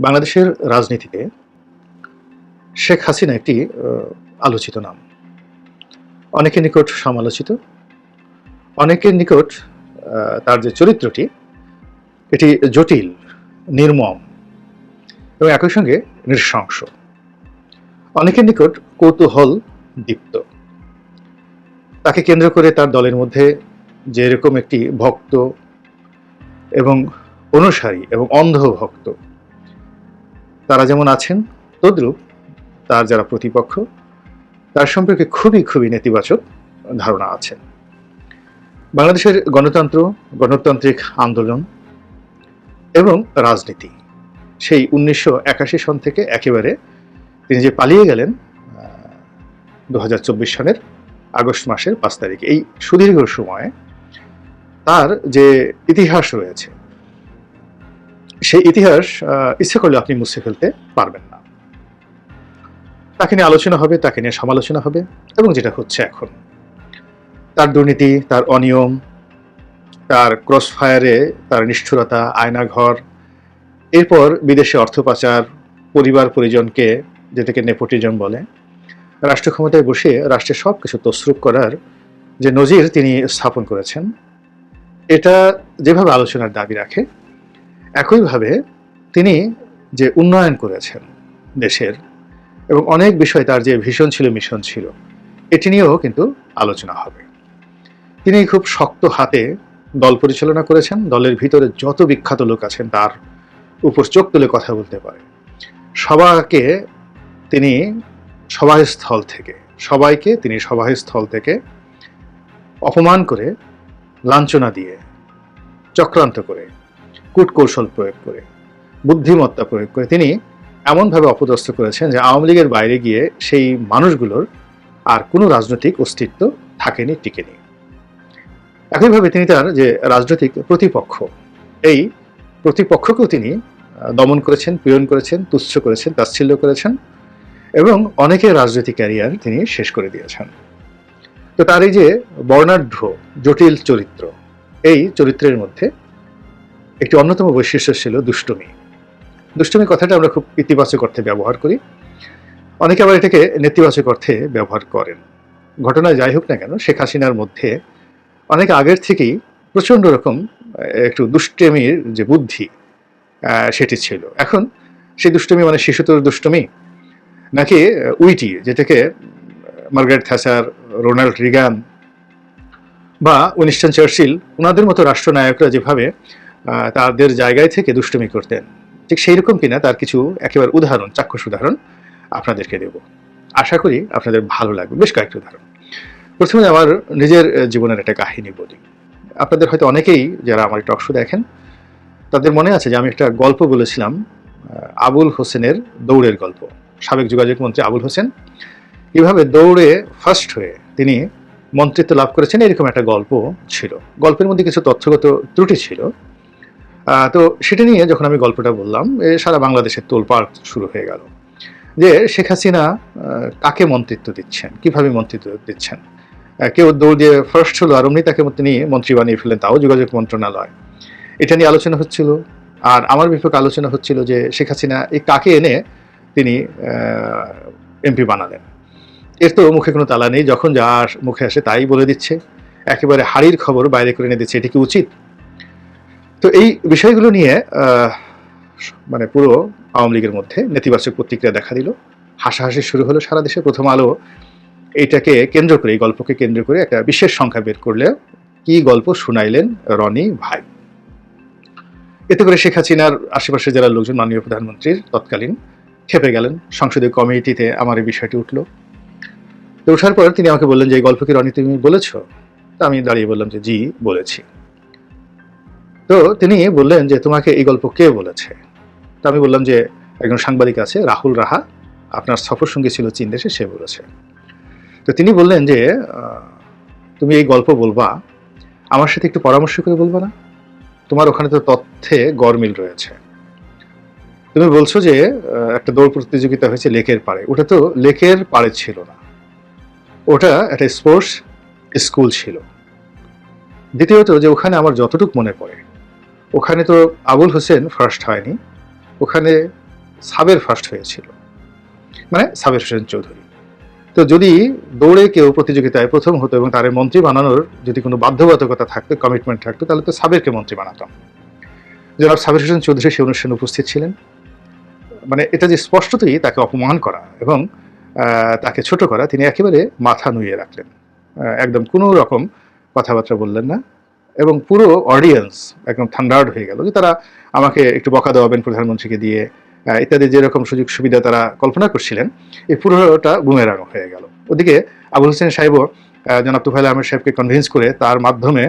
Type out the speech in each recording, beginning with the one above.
বাংলাদেশের রাজনীতিতে শেখ হাসিনা একটি আলোচিত নাম। অনেকের নিকট সমালোচিত, অনেকের নিকট তার যে চরিত্রটি এটি জটিল, নির্মম এবং একই সঙ্গে নৃশংস। অনেকের নিকট কৌতূহল দীপ্ত। তাকে কেন্দ্র করে তার দলের মধ্যে যে এরকম একটি ভক্ত এবং অনুসারী এবং অন্ধ ভক্ত তারা যেমন আছেন, তদ্রূপ তার যারা প্রতিপক্ষ তার সম্পর্কে খুবই নেতিবাচক ধারণা আছে। বাংলাদেশের গণতন্ত্র, গণতান্ত্রিক আন্দোলন এবং রাজনীতি সেই 1981 সন থেকে একেবারে তিনি যে পালিয়ে গেলেন 2024 সনের আগস্ট মাসের 5 তারিখে, এই সুদীর্ঘ সময়ে তার যে ইতিহাস রয়েছে সেই ইতিহাস ইচ্ছে করলে আপনি মুছে ফেলতে পারবেন না। তাকে নিয়ে আলোচনা হবে, তাকে নিয়ে সমালোচনা হবে এবং যেটা হচ্ছে এখন তার দুর্নীতি, তার অনিয়ম, তার ক্রসফায়ারে তার নিষ্ঠুরতা, আয়নাঘর, এরপর বিদেশে অর্থ পাচার, পরিবার পরিজনকে যেটাকে নেপোটিজম বলে, রাষ্ট্র ক্ষমতায় বসে রাষ্ট্রের সব কিছু তসরুপ করার যে নজির তিনি স্থাপন করেছেন, এটা যেভাবে আলোচনার দাবি রাখে, একইভাবে তিনি যে উন্নয়ন করেছেন দেশের এবং অনেক বিষয় তার যে ভিশন ছিল, মিশন ছিল, এটি নিয়েও কিন্তু আলোচনা হবে। তিনি খুব শক্ত হাতে দল পরিচালনা করেছেন। দলের ভিতরে যত বিখ্যাত লোক আছেন তার উপর চোখ তুলে কথা বলতে পারে। সবাইকে তিনি সভাস্থল থেকে অপমান করে, লাঞ্ছনা দিয়ে, চক্রান্ত করে, কূটকৌশল প্রয়োগ করে, বুদ্ধিমত্তা প্রয়োগ করে তিনি এমনভাবে অপদস্থ করেছেন যে আওয়ামী লীগের বাইরে গিয়ে সেই মানুষগুলোর আর কোনো রাজনৈতিক অস্তিত্ব থাকেনি, টিকেনি। একইভাবে তিনি তার যে রাজনৈতিক প্রতিপক্ষ, এই প্রতিপক্ষকেও তিনি দমন করেছেন, পীড়ন করেছেন, তুচ্ছ করেছেন, তাচ্ছিল্য করেছেন এবং অনেকের রাজনৈতিক ক্যারিয়ার তিনি শেষ করে দিয়েছেন। তো তার এই যে বর্ণাঢ্য জটিল চরিত্র, এই চরিত্রের মধ্যে একটি অন্যতম বৈশিষ্ট্য ছিল দুষ্টুমি। দুষ্টুমি কথাটা আমরা খুব ইতিবাচক অর্থে ব্যবহার করি, অনেকে আবার এটাকে নেতিবাচক অর্থে ব্যবহার করেন। ঘটনায় যাই হোক না কেন, শেখ হাসিনার মধ্যে অনেক আগের থেকেই প্রচণ্ড রকম একটু দুষ্টুমির যে বুদ্ধি সেটি ছিল। এখন সেই দুষ্টুমি মানে শিশুতোর দুষ্টুমি, নাকি উইটি, যেটাকে মার্গারেট থ্যাচার, রোনাল্ড রিগান বা উইনস্টন চার্চিল, ওনাদের মতো রাষ্ট্রনায়করা যেভাবে তাদের জায়গায় থেকে দুষ্টুমি করতেন, ঠিক সেই রকম কিনা তার কিছু একেবারে উদাহরণ, চাক্ষুষ উদাহরণ আপনাদেরকে দেব। আশা করি আপনাদের ভালো লাগবে। বেশ কয়েকটি উদাহরণ। প্রথমে আমার নিজের জীবনের একটা কাহিনী বলি। আপনাদের হয়তো অনেকেই যারা আমার টক শো দেখেন তাদের মনে আছে যে আমি একটা গল্প বলেছিলাম, আবুল হোসেনের দৌড়ের গল্প। সাবেক যোগাযোগ মন্ত্রী আবুল হোসেন কিভাবে দৌড়ে ফার্স্ট হয়ে তিনি মন্ত্রিত্ব লাভ করেছেন, এরকম একটা গল্প ছিল। গল্পের মধ্যে কিছু তথ্যগত ত্রুটি ছিল। তো সেটা নিয়ে যখন আমি গল্পটা বললাম, সারা বাংলাদেশের তোলপাড় শুরু হয়ে গেল যে শেখ হাসিনা কাকে মন্ত্রিত্ব দিচ্ছেন, কিভাবে মন্ত্রিত্ব দিচ্ছেন। কেউ দৌড় দিয়ে ফার্স্ট হলো আর অমনি তাকে তিনি মন্ত্রী বানিয়ে ফেলেন, তাও যোগাযোগ মন্ত্রণালয়। এটা নিয়ে আলোচনা হচ্ছিল। আর আমার বিপক্ষে আলোচনা হচ্ছিল যে শেখ হাসিনা এই কাকে এনে তিনি এমপি বানালেন। এর তো মুখে কোনো তালা নেই, যখন যা মুখে আসে তাই বলে দিচ্ছে, একেবারে হাড়ির খবর বাইরে করে এনে দিচ্ছে। এটি কি উচিত? তো এই বিষয়গুলো নিয়ে মানে পুরো আওয়ামী লীগের মধ্যে নেতিবাচক প্রতিক্রিয়া দেখা দিল, হাসাহাসি শুরু হলো সারা দেশে। প্রথম আলো এইটাকে কেন্দ্র করে, এই গল্পকে কেন্দ্র করে একটা বিশেষ সংখ্যা বের করলে কি গল্প শুনাইলেন রনি ভাই। এতে করে শেখ হাসিনার আশেপাশে যারা লোকজন, মাননীয় প্রধানমন্ত্রীর তৎকালীন খেপে গেলেন। সংসদীয় কমিটিতে আমার এই বিষয়টি উঠলো। তো ওঠার পর তিনি আমাকে বললেন যে এই গল্প কি রনি তুমি বলেছ? তো আমি দাঁড়িয়ে বললাম যে জি বলেছি। তো তিনি বললেন যে তোমাকে এই গল্প কে বলেছে? তো আমি বললাম যে একজন সাংবাদিক আছে, রাহুল রাহা, আপনার সফর সঙ্গী ছিল চীন দেশে, সে বলেছে। তো তিনি বললেন যে তুমি এই গল্প বলবা, আমার সাথে একটু পরামর্শ করে বলবা না? তোমার ওখানে তো তথ্যে গরমিল রয়েছে। তুমি বলছো যে একটা দৌড় প্রতিযোগিতা হয়েছে লেকের পাড়ে, ওটা তো লেকের পাড়ে ছিল না, ওটা একটা স্পোর্টস স্কুল ছিল। দ্বিতীয়ত যে ওখানে আমার যতটুকু মনে পড়ে, ওখানে তো আবুল হোসেন ফার্স্ট হয়নি, ওখানে সাবের ফার্স্ট হয়েছিল, মানে সাবের হোসেন চৌধুরী। তো যদি দৌড়ে কেউ প্রতিযোগিতায় প্রথম হতো এবং তার মন্ত্রী বানানোর যদি কোনো বাধ্যবাধকতা থাকতো, কমিটমেন্ট থাকতো, তাহলে তো সাবেরকে মন্ত্রী বানাতাম। জনাব সাবের হোসেন চৌধুরী সেই অনুষ্ঠানে উপস্থিত ছিলেন। মানে এটা যে স্পষ্টতই তাকে অপমান করা এবং তাকে ছোট করা, তিনি একেবারে মাথা নুইয়ে রাখলেন, একদম কোনো রকম কথাবার্তা বললেন না এবং পুরো অডিয়েন্স একদম থান্ডার্ড হয়ে গেল যে তারা আমাকে একটু বকা দেওয়াবেন প্রধানমন্ত্রীকে দিয়ে ইত্যাদি যেরকম সুযোগ সুবিধা তারা কল্পনা করছিলেন, এই পুরোটা বুমেরাং হয়ে গেল। ওদিকে আবুল হোসেন সাহেবও জনাব তুফাইল আহমেদ সাহেবকে কনভিন্স করে তার মাধ্যমে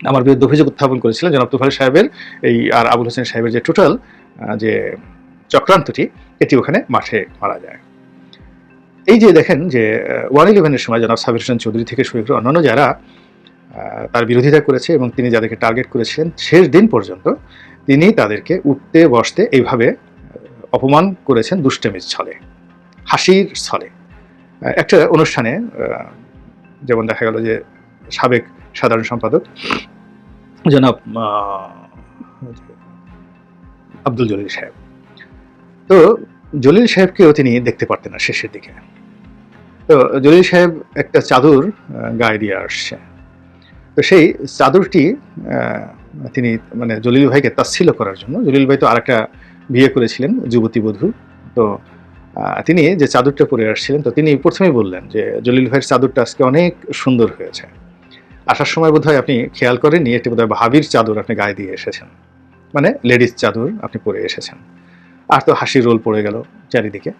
আমার বিরুদ্ধে অভিযোগ উত্থাপন করেছিলেন জনাব তুফাইল সাহেবের এই আর আবুল হোসেন সাহেবের যে টোটাল যে চক্রান্তটি, এটি ওখানে মাঠে মারা যায়। এই যে দেখেন যে 111-এর সময় জনাব সাবির হোসেন চৌধুরী থেকে শুরু করে অন্যান্য যারা তার বিরোধিতা করেছে এবং তিনি যাদেরকে টার্গেট করেছিলেন, শেষ দিন পর্যন্ত তিনি তাদেরকে উঠতে বসতে এইভাবে অপমান করেছেন দুষ্টামির ছলে, হাসির ছলে। একটা অনুষ্ঠানে যেমন দেখা গেল যে সাবেক সাধারণ সম্পাদক জনাব আব্দুল জলিল সাহেব, তো জলিল সাহেবকেও তিনি দেখতে পারতেন না শেষের দিকে। তো জলিল সাহেব একটা চাদর গায়ে দিয়ে আসছে, তো সেই চাদরটি তিনি মানে জলিল ভাইকে তাচ্ছিল্য করার জন্য, জলিল ভাই তো আরেকটা বিয়ে করেছিলেন যুবতী বধূ, তো তিনি যে চাদরটা পরে আসছিলেন, তো তিনি প্রথমেই বললেন যে জলিল ভাইয়ের চাদরটা আজকে অনেক সুন্দর হয়েছে, আসার সময় বোধহয় আপনি খেয়াল করেননি, এটি বোধহয় ভাবির চাদর আপনি গায়ে দিয়ে এসেছেন, মানে লেডিস চাদর আপনি পরে এসেছেন। আর তো হাসির রোল পড়ে গেল চারিদিকে।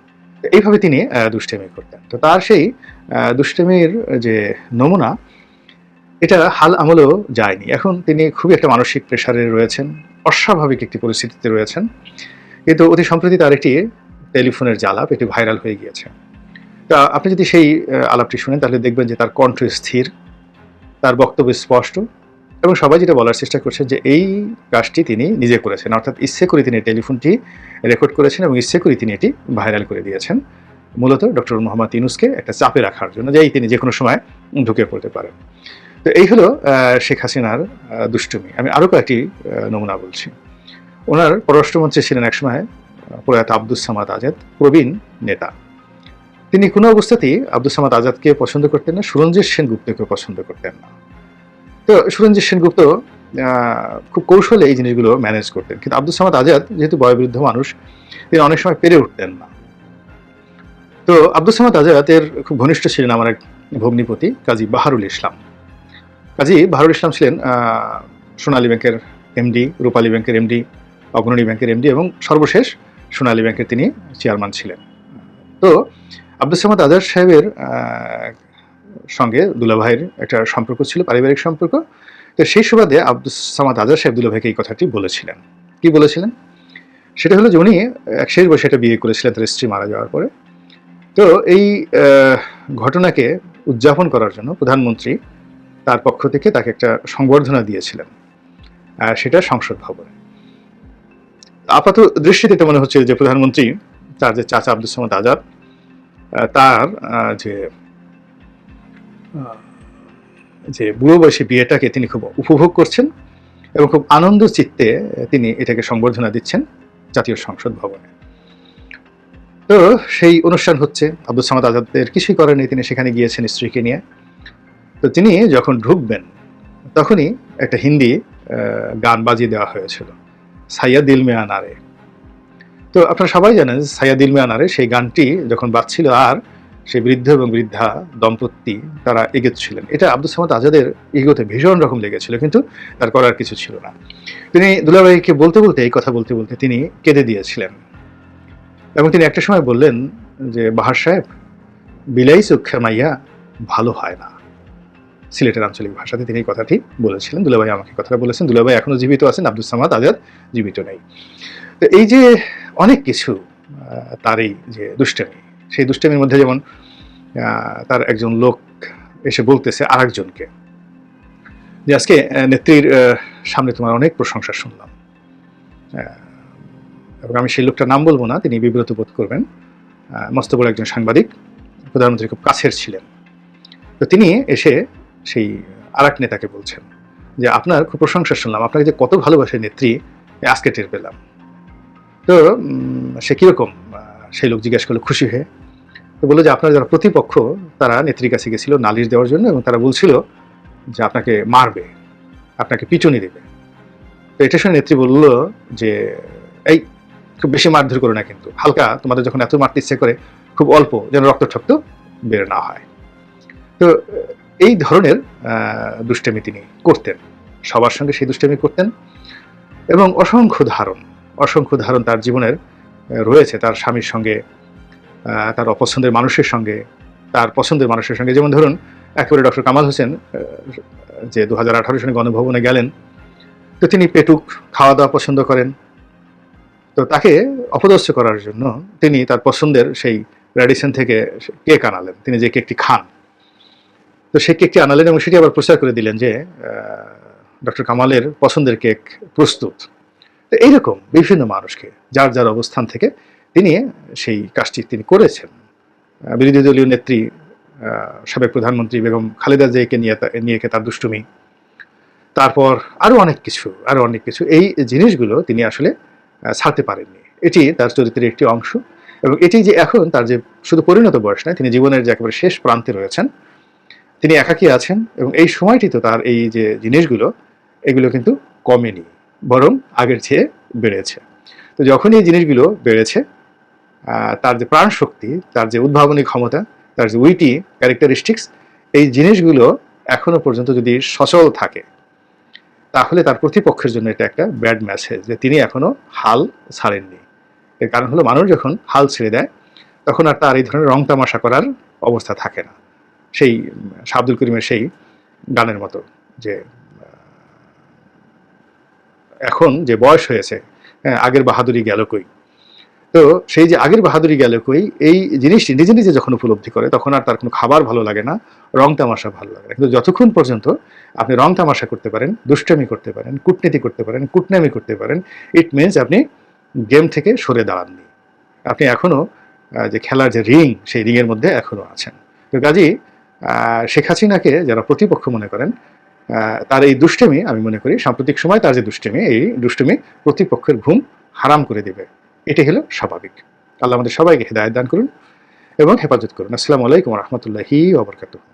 এইভাবে তিনি দুষ্টামি করতেন। তো তার সেই দুষ্টামির যে নমুনা, এটা হাল আমলেও যায়নি। এখন তিনি খুবই একটা মানসিক প্রেশারে রয়েছেন, অস্বাভাবিক একটি পরিস্থিতিতে রয়েছেন, কিন্তু অতি সম্প্রতি তার একটি টেলিফোনের যে আলাপ, এটি ভাইরাল হয়ে গিয়েছে। তা আপনি যদি সেই আলাপটি শুনেন তাহলে দেখবেন যে তার কণ্ঠ স্থির, তার বক্তব্য স্পষ্ট, এবং সবাই যেটা বলার চেষ্টা করছেন যে এই কাজটি তিনি নিজে করেছেন, অর্থাৎ ইচ্ছে করে তিনি টেলিফোনটি রেকর্ড করেছেন এবং ইচ্ছে করে তিনি এটি ভাইরাল করে দিয়েছেন, মূলত ডক্টর মোহাম্মদ ইউনূসকে একটা চাপে রাখার জন্য, যে তিনি যে কোনো সময় ঢুকে পড়তে পারেন। তো এই হলো শেখ হাসিনার দুষ্টুমি। আমি আরও কয়েকটি নমুনা বলছি। ওনার পররাষ্ট্রমন্ত্রী ছিলেন একসময় প্রয়াত আব্দুস সামাদ আজাদ, প্রবীণ নেতা। তিনি কোনো অবস্থাতেই আব্দুস সামাদ আজাদকে পছন্দ করতেন না, সুরঞ্জিত সেনগুপ্তকে পছন্দ করতেন না। তো সুরঞ্জিত সেনগুপ্ত খুব কৌশলে এই জিনিসগুলো ম্যানেজ করতেন, কিন্তু আব্দুস সামাদ আজাদ যেহেতু বয়োবৃদ্ধ মানুষ, তিনি অনেক সময় পেরে উঠতেন না। তো আব্দুস সামাদ আজাদের খুব ঘনিষ্ঠ ছিলেন আমার এক ভগ্নিপতি কাজী বাহারুল ইসলাম। কাজী বাহারুল ইসলাম ছিলেন সোনালী ব্যাংকের এমডি, রূপালী ব্যাংকের এমডি, অগ্রণী ব্যাংকের এমডি এবং সর্বশেষ সোনালী ব্যাংকের তিনি চেয়ারম্যান ছিলেন। তো আব্দুস সামাদ আজাদ সাহেবের সঙ্গে দুলাভাইয়ের একটা সম্পর্ক ছিল, পারিবারিক সম্পর্ক। তো সেই সুবাদে আব্দুস সামাদ আজাদ সাহেব দুলাভাইকে এই কথাটি বলেছিলেন। কি বলেছিলেন? সেটা হলো যে উনি এক শেষ বয়সে একটা বিয়ে করেছিলেন তার স্ত্রী মারা যাওয়ার পরে। তো এই ঘটনাকে উদযাপন করার জন্য প্রধানমন্ত্রী তার পক্ষ থেকে তাকে একটা সংবর্ধনা দিয়েছিলেন, সেটা সংসদ ভবনে। আপাত দৃষ্টিতে এটা মনে হচ্ছে যে প্রধানমন্ত্রী তার যে চাচা আব্দুস সামাদ আজাদ, তার যে বুড়ো বয়সী বিয়েটাকে তিনি খুব উপভোগ করছেন এবং খুব আনন্দ চিত্তে তিনি এটাকে সংবর্ধনা দিচ্ছেন জাতীয় সংসদ ভবনে। তো সেই অনুষ্ঠান হচ্ছে, আব্দুস সামাদ আজাদের কিছুই করেন নেই, তিনি সেখানে গিয়েছেন স্ত্রীকে নিয়ে। তো তিনি যখন ঢুকবেন তখনই একটা হিন্দি গান বাজিয়ে দেওয়া হয়েছিল, সাইয়া দিল মে আনারে। তো আপনারা সবাই জানেন সাইয়া দিল মে আনারে সেই গানটি যখন বাজছিল আর সেই বৃদ্ধ এবং বৃদ্ধা দম্পতি তারা এগোচ্ছিলেন, এটা আব্দুস সামাদ আজাদের ইগোতে ভীষণ রকম লেগেছিল, কিন্তু তার করার কিছু ছিল না। তিনি দুলাভাইকে বলতে বলতে, এই কথা বলতে বলতে তিনি কেঁদে দিয়েছিলেন এবং তিনি একটা সময় বললেন যে বাহার সাহেব, বিলাই চোখের মাইয়া ভালো হয় না। সিলেটের আঞ্চলিক ভাষাতে তিনি এই কথাটি বলেছিলেন। দুলাভাই আমাকে কথাটা বলেছেন। দুলাভাই এখনো জীবিত আছেন, আব্দুস সামাদ আজাদ জীবিত নেই। তো এই যে অনেক কিছু তার এই যে দুষ্টামি, সেই দুষ্টামির মধ্যে যেমন তার একজন লোক এসে বলতেছে আরেকজনকে যে আজকে নেত্রীর সামনে তোমার অনেক প্রশংসা শুনলাম, এবং আমি সেই লোকটার নাম বলবো না, তিনি বিব্রত বোধ করবেন। মস্ত বড় একজন সাংবাদিক, প্রধানমন্ত্রী খুব কাছের ছিলেন। তো তিনি এসে সেই আরেক নেতাকে বলছেন যে আপনার খুব প্রশংসা শুনলাম, আপনাকে যে কত ভালোবাসে নেত্রী আজকে টের পেলাম। তো সে কীরকম, সেই লোক জিজ্ঞেস করলো খুশি হয়ে। তো বললো যে আপনার যারা প্রতিপক্ষ তারা নেত্রীর কাছে গেছিল নালিশ দেওয়ার জন্য, এবং তারা বলছিল যে আপনাকে মারবে, আপনাকে পিটুনি দেবে। তো এটা শুনে নেত্রী বলল যে এই খুব বেশি মারধর করো না, কিন্তু হালকা, তোমাদের যখন এত মারতে ইচ্ছে করে খুব অল্প, যেন রক্ত ঠক্ত বের না হয়। তো এই ধরনের দুষ্টামি তিনি করতেন, সবার সঙ্গে সেই দুষ্টামি করতেন। এবং অসংখ্য ধারণ তার জীবনের রয়েছে, তার স্বামীর সঙ্গে, তার অপছন্দের মানুষের সঙ্গে, তার পছন্দের মানুষের সঙ্গে। যেমন ধরুন একেবারে ডক্টর কামাল হোসেন যে 2018 সালে গণভবনে গেলেন, তো তিনি পেটুক খাওয়া দাওয়া পছন্দ করেন। তো তাকে অপদস্থ করার জন্য তিনি তার পছন্দের সেই র্যাডিসন থেকে কেক আনালেন, তিনি যে কেকটি খান। তো সেই কেকটি আনালেন এবং সেটি আবার প্রচার করে দিলেন যে ডক্টর কামালের পছন্দের কেক প্রস্তুত। তো এইরকম বিভিন্ন মানুষকে যার যার অবস্থান থেকে তিনি সেই কাজটি তিনি করেছেন। বিরোধী দলীয় নেত্রী সাবেক প্রধানমন্ত্রী বেগম খালেদা জিয়াকে নিয়ে তার দুষ্টুমি, তারপর আরও অনেক কিছু, এই জিনিসগুলো তিনি আসলে ছাড়তে পারেননি। এটি তার চরিত্রের একটি অংশ, এবং এটি যে এখন তার যে শুধু পরিণত বয়স নয়, তিনি জীবনের যে একেবারে শেষ প্রান্তে রয়েছেন, তিনি একাকী আছেন, এবং এই সময়টি তো তার এই যে জিনিসগুলো এগুলো কিন্তু কমেনি, বরং আগের চেয়ে বেড়েছে। তো যখন এই জিনিসগুলো বেড়েছে, তার যে প্রাণ শক্তি, তার যে উদ্ভাবনী ক্ষমতা, তার যে উইটি ক্যারেক্টারিস্টিক্স, এই জিনিসগুলো এখনো পর্যন্ত যদি সচল থাকে, তাহলে তার প্রতিপক্ষের জন্য এটা একটা ব্যাড মেসেজ যে তিনি এখনো হাল ছাড়েননি। এর কারণ হলো মানুষ যখন হাল ছেড়ে দেয় তখন আর তার এই ধরনের রং তামাশা করার অবস্থা থাকে না। সেই আব্দুল করিমের সেই গানের মতো যে এখন যে বয়স হয়েছে, আগের বাহাদুরি গেল কই। তো সেই যে আগের বাহাদুরি গেল কই, এই জিনিসটি নিজে নিজে যখন উপলব্ধি করে তখন আর তার কোনো খাবার ভালো লাগে না, রং তামাশা ভালো লাগে না। কিন্তু যতক্ষণ পর্যন্ত আপনি রং তামাশা করতে পারেন, দুষ্টামি করতে পারেন, কূটনীতি করতে পারেন, কুটনামি করতে পারেন, ইট মিনস আপনি গেম থেকে সরে দাঁড়াননি, আপনি এখনও যে খেলার যে রিং, সেই রিংয়ের মধ্যে এখনও আছেন। তো কাজেই শেখ হাসিনাকে যারা প্রতিপক্ষ মনে করেন, তার এই দুষ্টামি, আমি মনে করি সাম্প্রতিক সময় তার যে দুষ্টামি, এই দুষ্টামি প্রতিপক্ষের ঘুম হারাম করে দেবে। এটাই হলো স্বাভাবিক। আল্লাহ আমাদের সবাইকে হিদায়াত দান করুন এবং হেফাজত করুন। আসসালামু আলাইকুম ওয়া রাহমাতুল্লাহি ওয়া বারাকাতুহু।